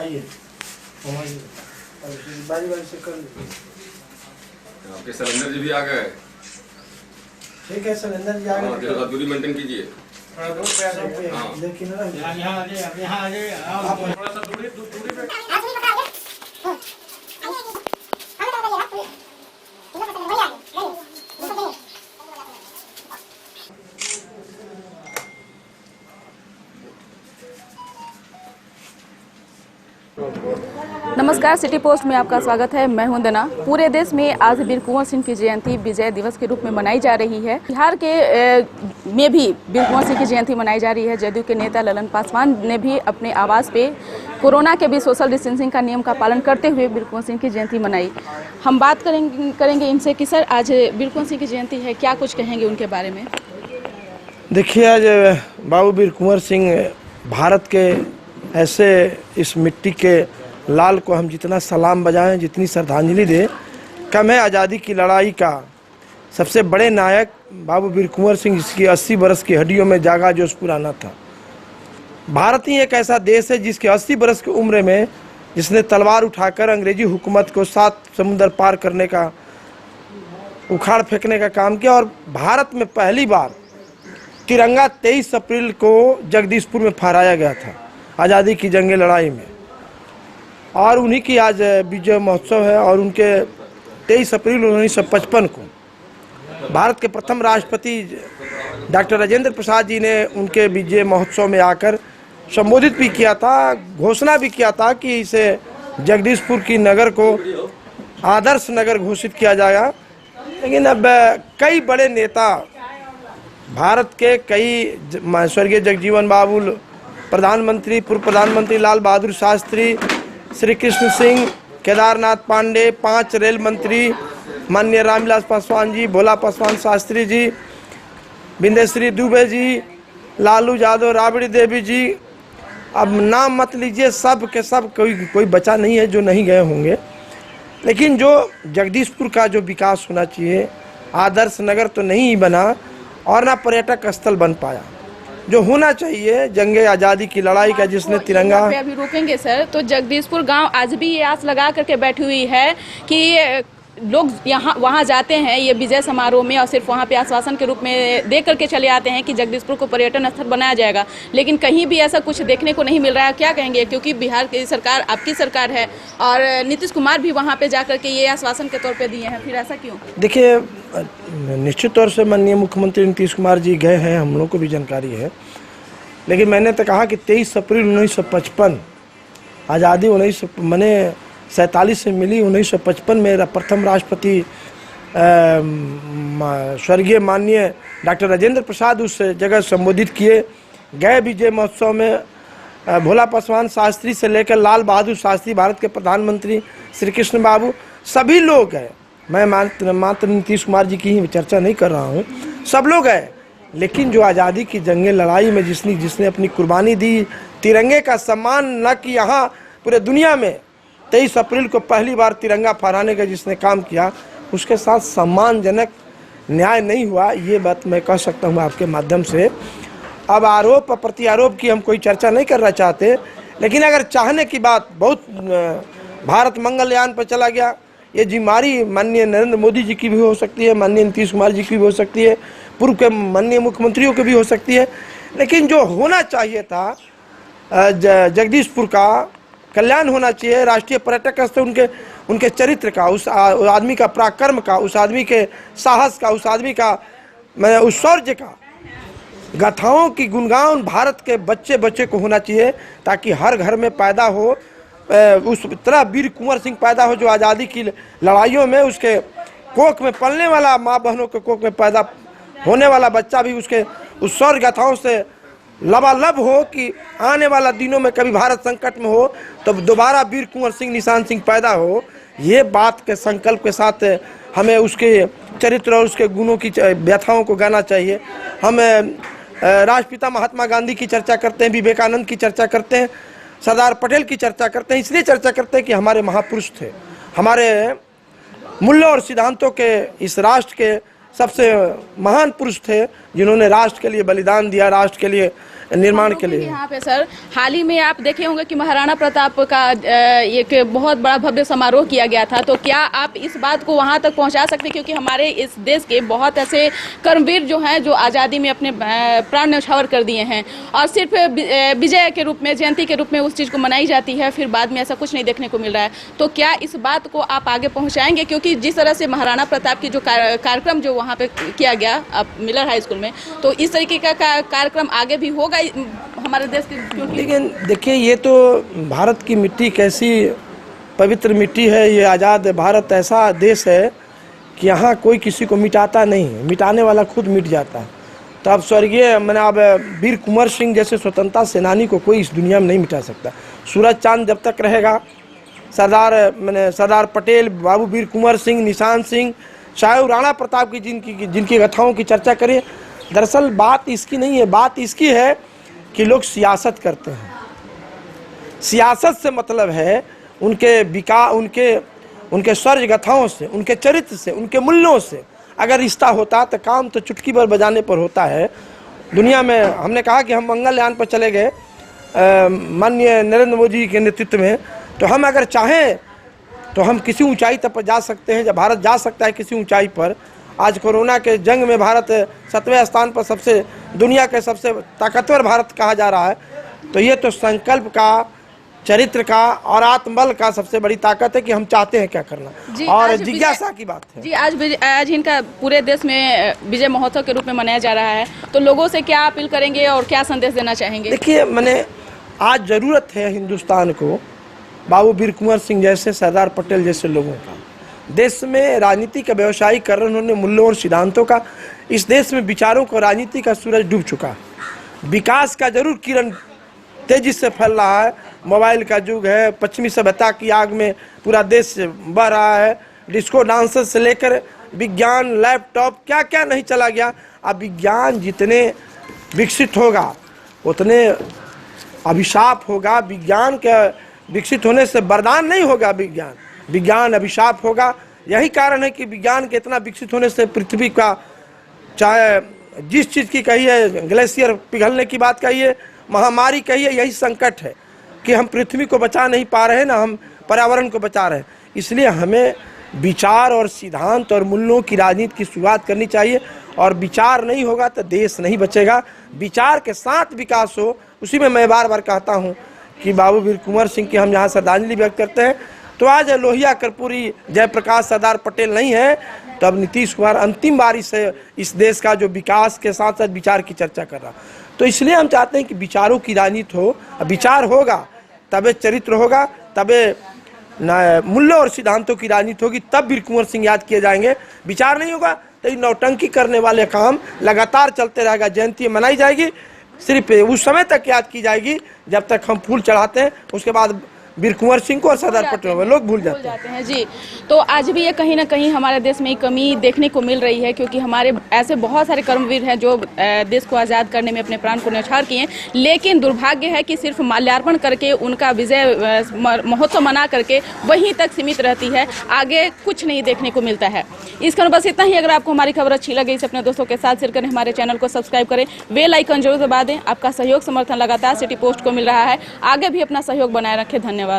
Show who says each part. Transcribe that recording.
Speaker 1: आइए बारी बारी से कर लीजिए।
Speaker 2: आपके सिलेंडर जी भी आ गए।
Speaker 1: ठीक है, सिलेंडर जी आ गए।
Speaker 2: दूरी मेंटेन कीजिए।
Speaker 1: लेकिन
Speaker 3: थोड़ा सा दूरी पे।
Speaker 4: नमस्कार, सिटी पोस्ट में आपका स्वागत है। मैं हूं दना। पूरे देश में आज वीर कुंवर सिंह की जयंती विजय दिवस के रूप में मनाई जा रही है। बिहार के में भी वीर कुंवर सिंह की जयंती मनाई जा रही है। जदयू के नेता ललन पासवान ने भी अपने आवास पे कोरोना के भी सोशल डिस्टेंसिंग का नियम का पालन करते हुए वीर कुंवर सिंह की जयंती मनाई। हम बात करेंगे इनसे कि सर, आज वीर कुंवर सिंह की जयंती है, क्या कुछ कहेंगे उनके बारे में?
Speaker 1: देखिए, आज बाबू वीर कुंवर सिंह भारत के ऐसे इस मिट्टी के लाल को हम जितना सलाम बजाएं, जितनी श्रद्धांजलि दें, कम है। आज़ादी की लड़ाई का सबसे बड़े नायक बाबू वीर कुंवर सिंह, जिसकी 80 बरस की हड्डियों में जागा जोश पुराना था। भारत ही एक ऐसा देश है जिसके 80 बरस की उम्र में जिसने तलवार उठाकर अंग्रेजी हुकूमत को 7 समुंदर पार करने का, उखाड़ फेंकने का काम किया। और भारत में पहली बार तिरंगा 23 अप्रैल को जगदीशपुर में फहराया गया था आज़ादी की जंग लड़ाई में, और उन्हीं की आज विजय महोत्सव है। और उनके 23 अप्रैल 1955 को भारत के प्रथम राष्ट्रपति डॉक्टर राजेंद्र प्रसाद जी ने उनके विजय महोत्सव में आकर संबोधित भी किया था, घोषणा भी किया था कि इसे जगदीशपुर की नगर को आदर्श नगर घोषित किया जाएगा। लेकिन अब कई बड़े नेता भारत के, कई स्वर्गीय जगजीवन बाबू, प्रधानमंत्री, पूर्व प्रधानमंत्री लाल बहादुर शास्त्री, श्री कृष्ण सिंह, केदारनाथ पांडे, 5 रेल मंत्री, माननीय रामविलास पासवान जी, भोला पासवान शास्त्री जी, बिंदेश्वरी दुबे जी, लालू यादव, राबड़ी देवी जी, अब नाम मत लीजिए, सब के सब, कोई बचा नहीं है जो नहीं गए होंगे। लेकिन जो जगदीशपुर का जो विकास होना चाहिए, आदर्श नगर तो नहीं ही बना और ना पर्यटक स्थल बन पाया जो होना चाहिए। जंगे आज़ादी की लड़ाई का जिसने तिरंगा
Speaker 4: पे अभी रोकेंगे सर, तो जगदीशपुर गांव आज भी ये आस लगा करके बैठी हुई है कि लोग यहाँ वहाँ जाते हैं ये विजय समारोह में, और सिर्फ वहाँ पे आश्वासन के रूप में दे करके चले आते हैं कि जगदीशपुर को पर्यटन स्थल बनाया जाएगा, लेकिन कहीं भी ऐसा कुछ देखने को नहीं मिल रहा है। क्या कहेंगे, क्योंकि बिहार की सरकार आपकी सरकार है और नीतीश कुमार भी वहाँ पे जा करके ये आश्वासन के तौर पर दिए हैं, फिर ऐसा क्यों?
Speaker 1: देखिए, निश्चित तौर से माननीय मुख्यमंत्री नीतीश कुमार जी गए हैं, हम लोगों को भी जानकारी है। लेकिन मैंने तो कहा कि 23 अप्रैल 1955 आज़ादी 1947 से मिली। 1955 में प्रथम राष्ट्रपति स्वर्गीय माननीय डॉक्टर राजेंद्र प्रसाद उस जगह संबोधित किए गए विजय महोत्सव में। भोला पासवान शास्त्री से लेकर लाल बहादुर शास्त्री, भारत के प्रधानमंत्री श्री कृष्ण बाबू, सभी लोग गए। मैं मात्र नीतीश कुमार जी की ही चर्चा नहीं कर रहा हूँ, सब लोग गए। लेकिन जो आज़ादी की जंगे लड़ाई में जिसने अपनी कुर्बानी दी, तिरंगे का सम्मान न कि यहाँ पूरे दुनिया में 23 अप्रैल को पहली बार तिरंगा फहराने का जिसने काम किया, उसके साथ सम्मानजनक न्याय नहीं हुआ, ये बात मैं कह सकता हूँ आपके माध्यम से। अब आरोप प्रत्यारोप की हम कोई चर्चा नहीं करना चाहते, लेकिन अगर चाहने की बात, बहुत भारत मंगलयान पर चला गया, ये जिम्मेदारी माननीय नरेंद्र मोदी जी की भी हो सकती है, माननीय नीतीश कुमार जी की भी हो सकती है, पूर्व के माननीय मुख्यमंत्रियों की भी हो सकती है। लेकिन जो होना चाहिए था, जगदीशपुर का कल्याण होना चाहिए, राष्ट्रीय पर्यटक स्थल, उनके चरित्र का, उस आदमी का पराक्रम का, उस आदमी के साहस का, उस आदमी का उस शौर्य का, गाथाओं की गुणगान भारत के बच्चे बच्चे को होना चाहिए, ताकि हर घर में पैदा हो उस तरह वीर कुंवर सिंह पैदा हो, जो आज़ादी की लड़ाइयों में उसके कोख में पलने वाला, माँ बहनों के कोख में पैदा होने वाला बच्चा भी उसके उस शौर्य गाथाओं से लबालब हो कि आने वाला दिनों में कभी भारत संकट में हो तो दोबारा वीर कुंवर सिंह, निशान सिंह पैदा हो। ये बात के संकल्प के साथ हमें उसके चरित्र और उसके गुणों की व्यथाओं को गाना चाहिए। हम राष्ट्रपिता महात्मा गांधी की चर्चा करते हैं, विवेकानंद की चर्चा करते हैं, सरदार पटेल की चर्चा करते हैं, इसलिए चर्चा करते हैं कि हमारे महापुरुष थे, हमारे मूल्यों और सिद्धांतों के, इस राष्ट्र के सबसे महान पुरुष थे जिन्होंने राष्ट्र के लिए बलिदान दिया, राष्ट्र के लिए निर्माण के लिए।
Speaker 4: यहाँ पे सर हाल ही में आप देखे होंगे कि महाराणा प्रताप का एक बहुत बड़ा भव्य समारोह किया गया था, तो क्या आप इस बात को वहाँ तक पहुँचा सकते हैं, क्योंकि हमारे इस देश के बहुत ऐसे कर्मवीर जो हैं जो आज़ादी में अपने प्राण न्यौछावर कर दिए हैं और सिर्फ विजय के रूप में, जयंती के रूप में उस चीज़ को मनाई जाती है, फिर बाद में ऐसा कुछ नहीं देखने को मिल रहा है। तो क्या इस बात को आप आगे पहुँचाएंगे, क्योंकि जिस तरह से महाराणा प्रताप की जो कार्यक्रम जो वहाँ पे किया गया मिलर हाई स्कूल में, तो इस तरीके का कार्यक्रम आगे भी होगा हमारे देश के, क्योंकि
Speaker 1: लेकिन देखिए ये तो भारत की मिट्टी कैसी पवित्र मिट्टी है, ये आज़ाद भारत ऐसा देश है कि यहाँ कोई किसी को मिटाता नहीं है, मिटाने वाला खुद मिट जाता है। तो अब स्वर्गीय मैंने अब वीर कुंवर सिंह जैसे स्वतंत्रता सेनानी को कोई इस दुनिया में नहीं मिटा सकता। सूरज चांद जब तक रहेगा, सरदार पटेल, बाबू वीर कुंवर सिंह, निशान सिंह, चाहे राणा प्रताप की जिनकी गाथाओं की चर्चा करें, दरअसल बात इसकी नहीं है, बात इसकी है कि लोग सियासत करते हैं। सियासत से मतलब है उनके सर्ज गाथाओं से, उनके चरित्र से, उनके मूल्यों से अगर रिश्ता होता तो काम तो चुटकी भर बजाने पर होता है। दुनिया में हमने कहा कि हम मंगलयान पर चले गए माननीय नरेंद्र मोदी के नेतृत्व में, तो हम अगर चाहें तो हम किसी ऊंचाई तक पर जा सकते हैं। जब भारत जा सकता है किसी ऊंचाई पर, आज कोरोना के जंग में भारत 7वें स्थान पर दुनिया के सबसे ताकतवर भारत कहा जा रहा है, तो ये तो संकल्प का, चरित्र का और आत्मबल का सबसे बड़ी ताकत है कि हम चाहते हैं क्या करना, और जिज्ञासा की बात है।
Speaker 4: जी आज इनका पूरे देश में विजय महोत्सव के रूप में मनाया जा रहा है, तो लोगों से क्या अपील करेंगे और क्या संदेश देना चाहेंगे?
Speaker 1: देखिए, मैंने आज ज़रूरत है हिंदुस्तान को बाबू वीर कुंवर सिंह जैसे, सरदार पटेल जैसे लोगों का। देश में राजनीति का व्यवसायी कर रहे उन्होंने मूल्यों और सिद्धांतों का, इस देश में विचारों को राजनीति का सूरज डूब चुका। विकास का जरूर किरण तेजी से फैल रहा है, मोबाइल का युग है, पश्चिमी सभ्यता की आग में पूरा देश बह रहा है, डिस्को डांसर से लेकर विज्ञान, लैपटॉप, क्या क्या नहीं चला गया। अब विज्ञान जितने विकसित होगा उतने अभिशाप होगा। विज्ञान के विकसित होने से वरदान नहीं होगा, विज्ञान अभिशाप होगा। यही कारण है कि विज्ञान के इतना विकसित होने से पृथ्वी का, चाहे जिस चीज़ की कहिए, ग्लेशियर पिघलने की बात कहिए, महामारी कहिए, यही संकट है कि हम पृथ्वी को बचा नहीं पा रहे, ना हम पर्यावरण को बचा रहे हैं। इसलिए हमें विचार और सिद्धांत और मूल्यों की राजनीति की शुरुआत करनी चाहिए, और विचार नहीं होगा तो देश नहीं बचेगा। विचार के साथ विकास हो, उसी में मैं बार बार कहता हूँ कि बाबू वीर कुंवर सिंह की हम यहाँ श्रद्धांजलि व्यक्त करते हैं। तो आज लोहिया, कर्पूरी, जयप्रकाश, सरदार पटेल नहीं है, तो अब नीतीश कुमार अंतिम बारी से इस देश का जो विकास के साथ साथ विचार की चर्चा कर रहा। तो इसलिए हम चाहते हैं कि विचारों की राजनीति हो, विचार होगा तबे चरित्र होगा, तबे मूल्यों और सिद्धांतों की राजनीति होगी, तब वीर कुंवर सिंह याद किए जाएंगे। विचार नहीं होगा तो नौटंकी करने वाले काम लगातार चलते रहेगा। जयंती मनाई जाएगी, सिर्फ उस समय तक याद की जाएगी जब तक हम फूल चढ़ाते हैं, उसके बाद वीर कुंवर सिंह को और सरदार पटेल लोग भूल जाते हैं।
Speaker 4: जी, तो आज भी ये कहीं ना कहीं हमारे देश में कमी देखने को मिल रही है, क्योंकि हमारे ऐसे बहुत सारे कर्मवीर हैं जो देश को आज़ाद करने में अपने प्राण को न्यौछावर किए, लेकिन दुर्भाग्य है कि सिर्फ माल्यार्पण करके, उनका विजय महोत्सव मना करके वहीं तक सीमित रहती है, आगे कुछ नहीं देखने को मिलता है। इस कारण बस इतना ही। अगर आपको हमारी खबर अच्छी लगी, इसे अपने दोस्तों के साथ शेयर करें, हमारे चैनल को सब्सक्राइब करें, बेल आइकन जरूर दबा दें। आपका सहयोग समर्थन लगातार सिटी पोस्ट को मिल रहा है, आगे भी अपना सहयोग बनाए रखें। धन्यवाद।